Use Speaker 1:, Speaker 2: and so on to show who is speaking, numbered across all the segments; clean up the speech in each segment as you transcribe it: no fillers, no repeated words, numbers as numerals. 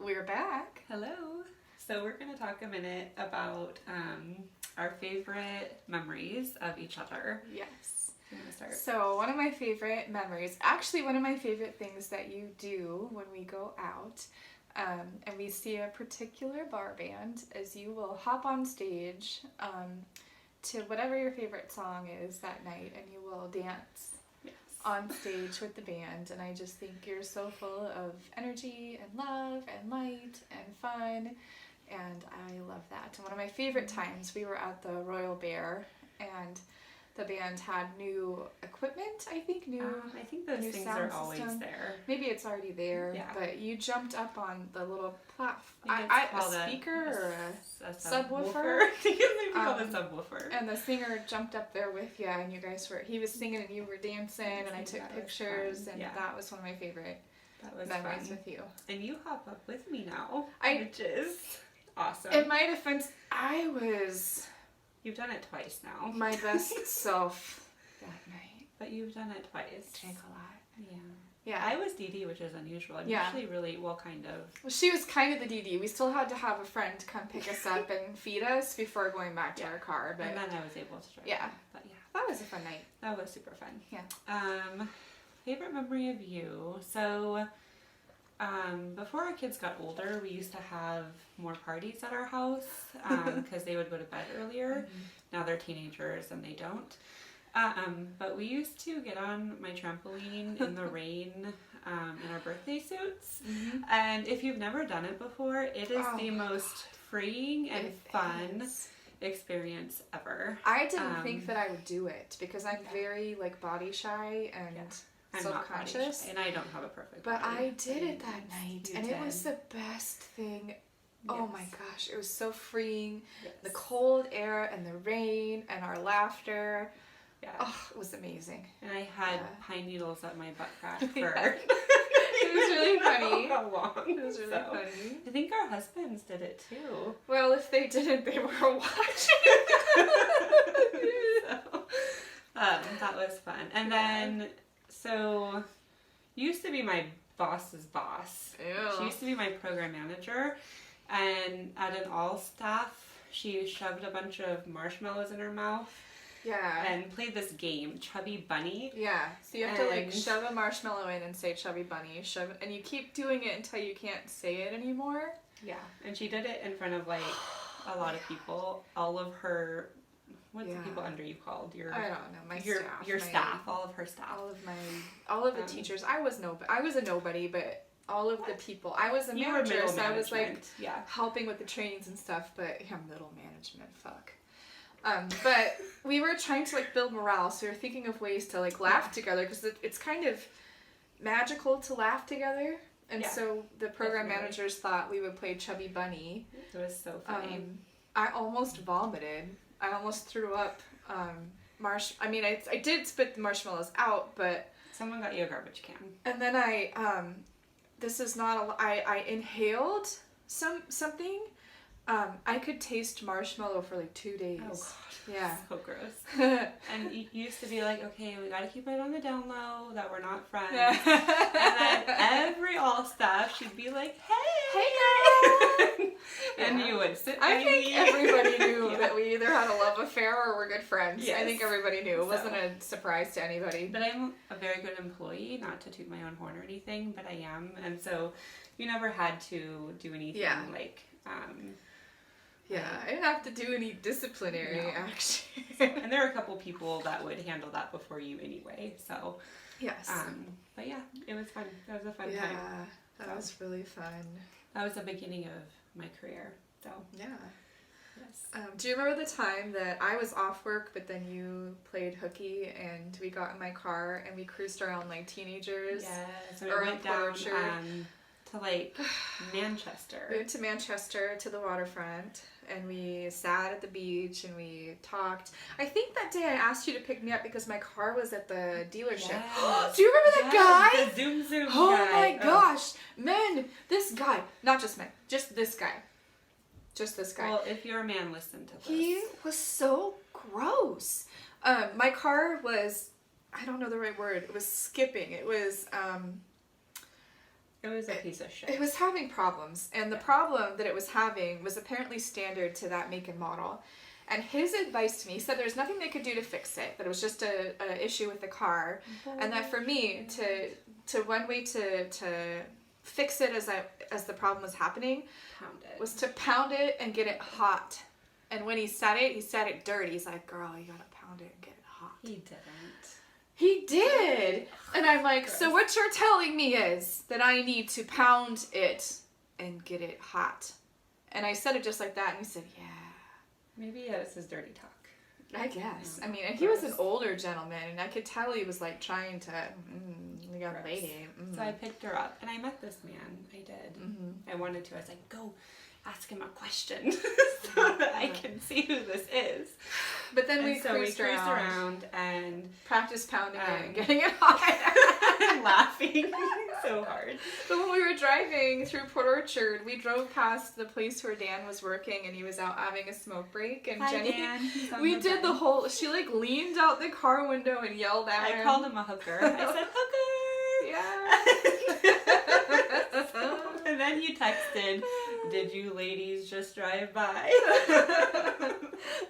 Speaker 1: We're back.
Speaker 2: Hello. So we're going to talk a minute about our favorite memories of each other.
Speaker 1: Yes.
Speaker 2: You want to start?
Speaker 1: So one of my favorite memories, actually one of my favorite things that you do when we go out and we see a particular bar band, is you will hop on stage to whatever your favorite song is that night, and you will dance on stage with the band. And I just think you're so full of energy and love and light and fun, and I love that. And one of my favorite times, we were at the Royal Bear, and the band had new equipment, I think.
Speaker 2: I think those
Speaker 1: new
Speaker 2: things
Speaker 1: sound
Speaker 2: are always
Speaker 1: system.
Speaker 2: there.
Speaker 1: Maybe it's already there,
Speaker 2: Yeah.
Speaker 1: but you jumped up on the little platform.
Speaker 2: I
Speaker 1: A speaker or a subwoofer?
Speaker 2: I think it's maybe called a subwoofer.
Speaker 1: And the singer jumped up there with you, and you guys he was singing and you were dancing, and I took
Speaker 2: That was
Speaker 1: pictures,
Speaker 2: fun.
Speaker 1: and
Speaker 2: Yeah.
Speaker 1: that was one of my favorite
Speaker 2: That was
Speaker 1: memories
Speaker 2: fun.
Speaker 1: with you.
Speaker 2: And you hop up with me now,
Speaker 1: I-
Speaker 2: which is awesome.
Speaker 1: In my defense, I was
Speaker 2: You've done it twice now.
Speaker 1: my best self that night.
Speaker 2: But you've done it twice.
Speaker 1: Drank a lot.
Speaker 2: Yeah.
Speaker 1: Yeah.
Speaker 2: I was DD, which is unusual. I'm
Speaker 1: Yeah.
Speaker 2: usually really, well, kind of.
Speaker 1: Well, she was kind of the DD. We still had to have a friend come pick us up and feed us before going back to our car. But
Speaker 2: And then I was able to drive.
Speaker 1: yeah,
Speaker 2: But yeah,
Speaker 1: that was a fun night.
Speaker 2: that was super fun.
Speaker 1: Yeah.
Speaker 2: Favorite memory of you. So, before our kids got older, we used to have more parties at our house because they would go to bed earlier. Now they're teenagers and they don't. But we used to get on my trampoline in the rain in our birthday suits. And if you've never done it before, it is the most freeing and fun experience ever.
Speaker 1: I didn't think that I would do it because I'm very body shy and
Speaker 2: I'm
Speaker 1: self-conscious.
Speaker 2: not body shy, and I don't have a perfect
Speaker 1: But
Speaker 2: body.
Speaker 1: I did it that night,
Speaker 2: You
Speaker 1: and
Speaker 2: did.
Speaker 1: it was the best thing. Oh my
Speaker 2: Yes.
Speaker 1: gosh, it was so freeing.
Speaker 2: Yes.
Speaker 1: The cold air and the rain and our laughter.
Speaker 2: Yeah.
Speaker 1: Oh, it was amazing.
Speaker 2: And I had
Speaker 1: Yeah.
Speaker 2: pine needles up my butt crack for
Speaker 1: Yeah. It was really funny.
Speaker 2: how long.
Speaker 1: It was really
Speaker 2: So,
Speaker 1: funny.
Speaker 2: I think our husbands did it too.
Speaker 1: Well, if they didn't, they were watching.
Speaker 2: So, that was fun. And then, so, used to be my boss's boss.
Speaker 1: Ew.
Speaker 2: She used to be my program manager. And at an all staff, she shoved a bunch of marshmallows in her mouth.
Speaker 1: Yeah.
Speaker 2: And played this game, Chubby Bunny.
Speaker 1: Yeah. So you have to
Speaker 2: And-
Speaker 1: shove a marshmallow in and say chubby bunny. Shove it, and you keep doing it until you can't say it anymore.
Speaker 2: Yeah, and she did it in front of a lot of people. All of her, what's the people under you called?
Speaker 1: I don't know. My
Speaker 2: your
Speaker 1: staff.
Speaker 2: your
Speaker 1: my-
Speaker 2: staff, all of her staff.
Speaker 1: all of the teachers. I was a nobody, but all of the people. I was a
Speaker 2: You were
Speaker 1: manager,
Speaker 2: middle
Speaker 1: so I was
Speaker 2: management, yeah.
Speaker 1: helping with the trainings and stuff. But yeah, middle management. Fuck. But we were trying to build morale, so we were thinking of ways to laugh together, because it's kind of magical to laugh together. And
Speaker 2: Yeah,
Speaker 1: so the program
Speaker 2: definitely.
Speaker 1: managers thought we would play Chubby Bunny.
Speaker 2: It was so funny.
Speaker 1: I almost vomited. I almost threw up. I did spit the marshmallows out, but
Speaker 2: Someone got you a garbage can.
Speaker 1: and then this is not I inhaled something. I could taste marshmallow for 2 days.
Speaker 2: Oh god.
Speaker 1: Yeah.
Speaker 2: So gross. And you used to be like, okay, we gotta keep it on the down low, that we're not friends. And then every all staff, she'd be like, hey!
Speaker 1: Hey
Speaker 2: And
Speaker 1: Yeah.
Speaker 2: you would sit
Speaker 1: I
Speaker 2: by
Speaker 1: think
Speaker 2: me.
Speaker 1: everybody knew
Speaker 2: Yeah.
Speaker 1: that we either had a love affair or we're good friends. I
Speaker 2: Yes.
Speaker 1: think everybody knew. It wasn't
Speaker 2: So-
Speaker 1: a surprise to anybody.
Speaker 2: But I'm a very good employee, not to toot my own horn or anything, but I am. And so you never had to do anything
Speaker 1: Yeah. Yeah, I didn't have to do any disciplinary
Speaker 2: No.
Speaker 1: action.
Speaker 2: and there are a couple people that would handle that before you anyway. So,
Speaker 1: Yes.
Speaker 2: but yeah, it was fun. That was a fun
Speaker 1: Yeah,
Speaker 2: time.
Speaker 1: that was really fun.
Speaker 2: That was the beginning of my career. So,
Speaker 1: Yeah.
Speaker 2: yes.
Speaker 1: Do you remember the time that I was off work, but then you played hooky and we got in my car and we cruised around like teenagers?
Speaker 2: Yeah, so we
Speaker 1: Or
Speaker 2: went
Speaker 1: in
Speaker 2: down
Speaker 1: Porcher.
Speaker 2: to Manchester.
Speaker 1: We went to Manchester to the waterfront and we sat at the beach and we talked. I think that day I asked you to pick me up because my car was at the dealership.
Speaker 2: Yes.
Speaker 1: Do you remember that guy?
Speaker 2: The Zoom Zoom
Speaker 1: Oh
Speaker 2: guy.
Speaker 1: my gosh, men, this guy, not just men, just this guy. Just this guy.
Speaker 2: Well, if you're a man, listen to this.
Speaker 1: He was so gross. My car was, I don't know the right word. It was skipping. It was
Speaker 2: It was a piece of shit.
Speaker 1: It was having problems, and the problem that it was having was apparently standard to that make and model. And his advice to me, he said there's nothing they could do to fix it, that it was just a issue with the car, and that for me to one way to fix it as the problem was happening was to pound it and get it hot. And when he said it dirty. He's like, girl, you gotta pound it and get it hot.
Speaker 2: He didn't.
Speaker 1: He did! And I'm like, so what you're telling me is that I need to pound it and get it hot. And I said it just like that, and he said, yeah.
Speaker 2: Maybe this is dirty talk.
Speaker 1: I guess. I mean, and he was an older gentleman, and I could tell he was like trying to, we got a lady.
Speaker 2: So I picked her up, and I met this man. I did. I wanted to. I was like, go ask him a question so that I can see who this is.
Speaker 1: But then we cruised around and practiced pounding it and getting it hot.
Speaker 2: And laughing so hard.
Speaker 1: But when we were driving through Port Orchard, we drove past the place where Dan was working, and he was out having a smoke break. And
Speaker 2: Hi,
Speaker 1: Jenny,
Speaker 2: Dan.
Speaker 1: we did the whole. She like leaned out the car window and yelled at him.
Speaker 2: I called him a hooker. I said, hooker.
Speaker 1: Yeah.
Speaker 2: And then you texted, did you ladies just drive by?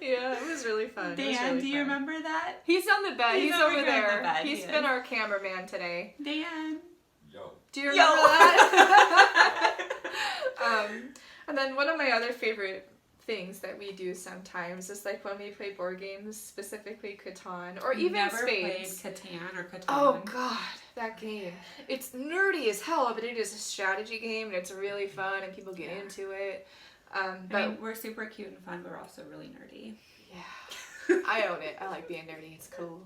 Speaker 1: Yeah, it was really fun.
Speaker 2: Dan, do you remember that?
Speaker 1: He's on the bed. He's over there.
Speaker 2: The bed.
Speaker 1: He's been our cameraman today.
Speaker 2: Dan.
Speaker 3: Yo.
Speaker 1: Do you remember that? And then one of my other favorite things that we do sometimes is like when we play board games, specifically Catan or even
Speaker 2: Never
Speaker 1: Spades.
Speaker 2: played Catan or Catan.
Speaker 1: Oh god, that game. It's nerdy as hell, but it is a strategy game and it's really fun and people get into it. But
Speaker 2: I mean, we're super cute and fun, but we're also really nerdy.
Speaker 1: Yeah. I own it. I like being nerdy. It's cool.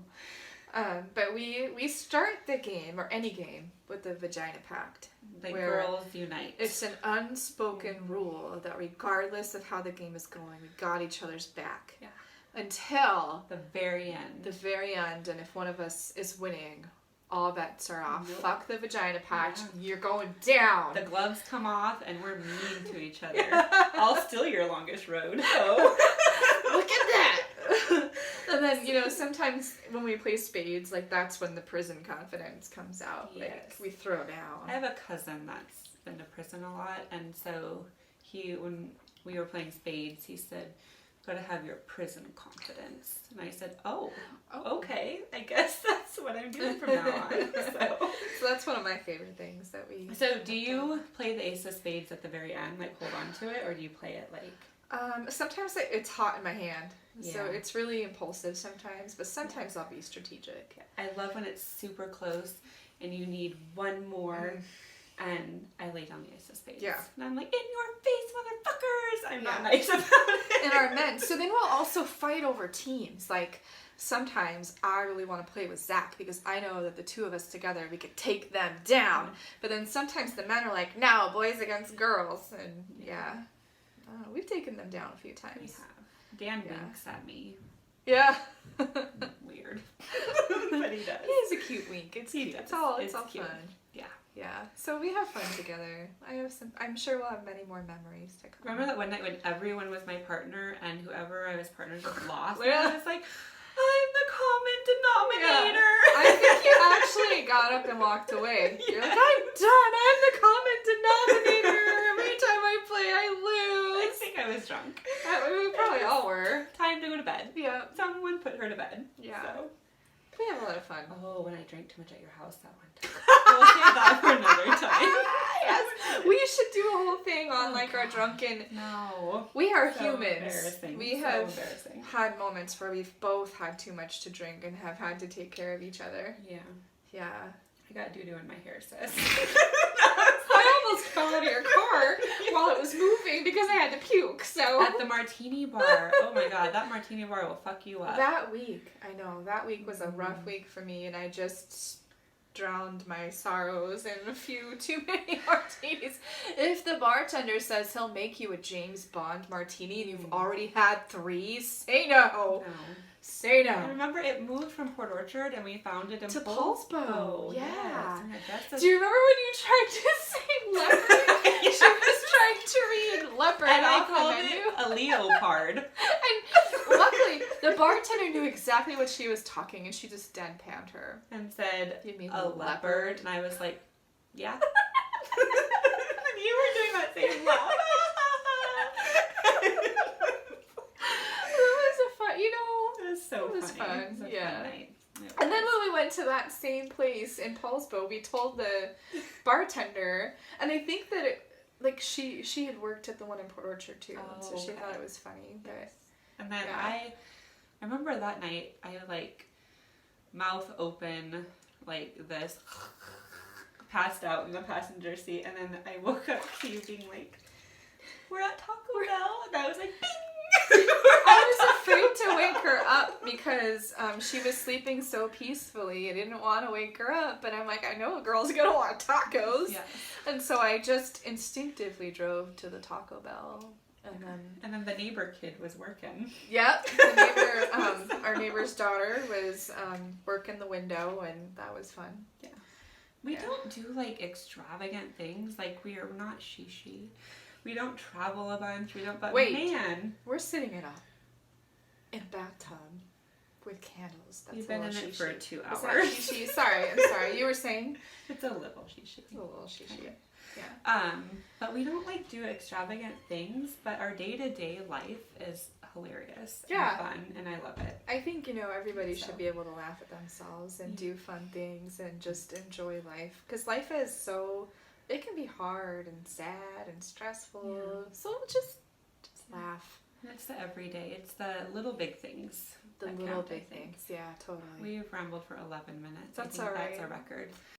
Speaker 1: But we start the game, or any game, with the Vagina Pact.
Speaker 2: Like
Speaker 1: where
Speaker 2: girls unite.
Speaker 1: It's an unspoken rule that regardless of how the game is going, we got each other's back.
Speaker 2: Yeah.
Speaker 1: Until
Speaker 2: the very end.
Speaker 1: The very end, and if one of us is winning, all bets are off.
Speaker 2: Nope.
Speaker 1: Fuck the Vagina Pact. Yeah. You're going down.
Speaker 2: The gloves come off, and we're mean to each other. I'll steal your longest road. So.
Speaker 1: Look at that. And then, you know, sometimes when we play spades, like that's when the prison confidence comes out.
Speaker 2: Yes.
Speaker 1: Like we throw down.
Speaker 2: I have a cousin that's been to prison a lot, and so when we were playing spades, he said, "Gotta have your prison confidence." And I said, "Oh, okay. I guess that's what I'm doing from now on."
Speaker 1: So that's one of my favorite things that we.
Speaker 2: So do you play the ace of spades at the very end, like hold on to it, or do you play it like?
Speaker 1: Sometimes it's hot in my hand,
Speaker 2: Yeah.
Speaker 1: so it's really impulsive sometimes, but sometimes I'll be strategic.
Speaker 2: I love when it's super close and you need one more, and I lay down the ace of spades.
Speaker 1: Yeah.
Speaker 2: And I'm like, in your face, motherfuckers! I'm not nice about it.
Speaker 1: And our men. So then we'll also fight over teams. Like, sometimes I really want to play with Zach because I know that the two of us together, we could take them down. But then sometimes the men are like, no, boys against girls. And yeah. We've taken them down a few times.
Speaker 2: We have. Dan winks at me.
Speaker 1: Yeah.
Speaker 2: Weird. But he does.
Speaker 1: He has a cute wink. It's cute.
Speaker 2: Does.
Speaker 1: It's all
Speaker 2: cute.
Speaker 1: fun.
Speaker 2: Yeah.
Speaker 1: Yeah. So we have fun together. I'm sure we'll have many more memories to come.
Speaker 2: Remember that one night when everyone was my partner and whoever I was partnered with lost?
Speaker 1: Yeah.
Speaker 2: And I was like, I'm the common denominator.
Speaker 1: Yeah. I think you actually got up and walked away. You're like, I'm done. I'm the common denominator. Every time I play, I lose.
Speaker 2: I think I was drunk.
Speaker 1: We probably all were.
Speaker 2: Time to go to bed.
Speaker 1: Yeah.
Speaker 2: Someone put her to bed.
Speaker 1: Yeah.
Speaker 2: So.
Speaker 1: We have a lot of fun.
Speaker 2: Oh, when I drank too much at your house that one time. We'll save that for another time.
Speaker 1: Yes. We should do a whole thing on like our drunken.
Speaker 2: No.
Speaker 1: We are
Speaker 2: So
Speaker 1: humans.
Speaker 2: embarrassing.
Speaker 1: We
Speaker 2: So
Speaker 1: have
Speaker 2: embarrassing.
Speaker 1: had moments where we've both had too much to drink and have had to take care of each other.
Speaker 2: Yeah.
Speaker 1: Yeah.
Speaker 2: I got doo-doo in my hair, sis.
Speaker 1: I almost fell out of your car while it was moving because I had to puke. So
Speaker 2: At the martini bar. Oh my god, that martini bar will fuck you up.
Speaker 1: that week, I know, that week was a rough week for me, and I just drowned my sorrows in a few too many martinis. If the bartender says he'll make you a James Bond martini and you've already had 3, say no.
Speaker 2: No.
Speaker 1: Say
Speaker 2: I
Speaker 1: no.
Speaker 2: remember it moved from Port Orchard and we found it in
Speaker 1: To
Speaker 2: Paulsbo.
Speaker 1: Paulsbo,
Speaker 2: Yes.
Speaker 1: yeah.
Speaker 2: And that's a-
Speaker 1: Do you remember when you tried to say leopard?
Speaker 2: Yeah.
Speaker 1: She was trying to read leopard
Speaker 2: and I
Speaker 1: off the
Speaker 2: called
Speaker 1: menu.
Speaker 2: it a leopard.
Speaker 1: And luckily, the bartender knew exactly what she was talking, and she just deadpanned her.
Speaker 2: And said,
Speaker 1: You mean
Speaker 2: a leopard? And I was like, yeah. And you were doing that same laugh.
Speaker 1: That was a fun,
Speaker 2: It was so
Speaker 1: it was
Speaker 2: funny.
Speaker 1: fun,
Speaker 2: It was a
Speaker 1: yeah.
Speaker 2: fun night.
Speaker 1: And then when we went to that same place in Paulsbo, we told the bartender, and I think that she had worked at the one in Port Orchard too, and so she
Speaker 2: okay.
Speaker 1: thought it was funny. But
Speaker 2: And then
Speaker 1: yeah.
Speaker 2: I remember that night, I like mouth open like this, passed out in the passenger seat, and then I woke up to you being like, "We're at Taco Bell," and I was like, "Bing!"
Speaker 1: I was afraid to wake her up because she was sleeping so peacefully. I didn't want to wake her up, but I'm like, I know a girl's gonna want tacos,
Speaker 2: Yeah.
Speaker 1: and so I just instinctively drove to the Taco Bell,
Speaker 2: And then the neighbor kid was working.
Speaker 1: yep, the neighbor, our neighbor's daughter was working the window, and that was fun.
Speaker 2: We
Speaker 1: Yeah.
Speaker 2: don't do like extravagant things. Like we are not shishi. We don't travel a bunch. We don't. But
Speaker 1: Wait.
Speaker 2: man,
Speaker 1: We're sitting in a bathtub with candles. That's
Speaker 2: we've
Speaker 1: a
Speaker 2: been in
Speaker 1: little
Speaker 2: it for
Speaker 1: shishi.
Speaker 2: 2
Speaker 1: Is
Speaker 2: hours.
Speaker 1: that shishi? Sorry, I'm sorry. You were saying?
Speaker 2: It's a little shishi.
Speaker 1: It's a little shishi.
Speaker 2: Okay.
Speaker 1: Yeah.
Speaker 2: But we don't like do extravagant things. But our day-to-day life is hilarious
Speaker 1: Yeah.
Speaker 2: and fun, and I love it.
Speaker 1: I think, everybody
Speaker 2: So.
Speaker 1: should be able to laugh at themselves and do fun things and just enjoy life. Because life is it can be hard and sad and stressful.
Speaker 2: Yeah.
Speaker 1: So just laugh.
Speaker 2: And it's the everyday. It's the little big things.
Speaker 1: The
Speaker 2: that
Speaker 1: little
Speaker 2: count, I
Speaker 1: big
Speaker 2: think.
Speaker 1: things. Yeah, totally.
Speaker 2: We've rambled for 11 minutes.
Speaker 1: That's
Speaker 2: I think
Speaker 1: all
Speaker 2: that's
Speaker 1: right.
Speaker 2: our record.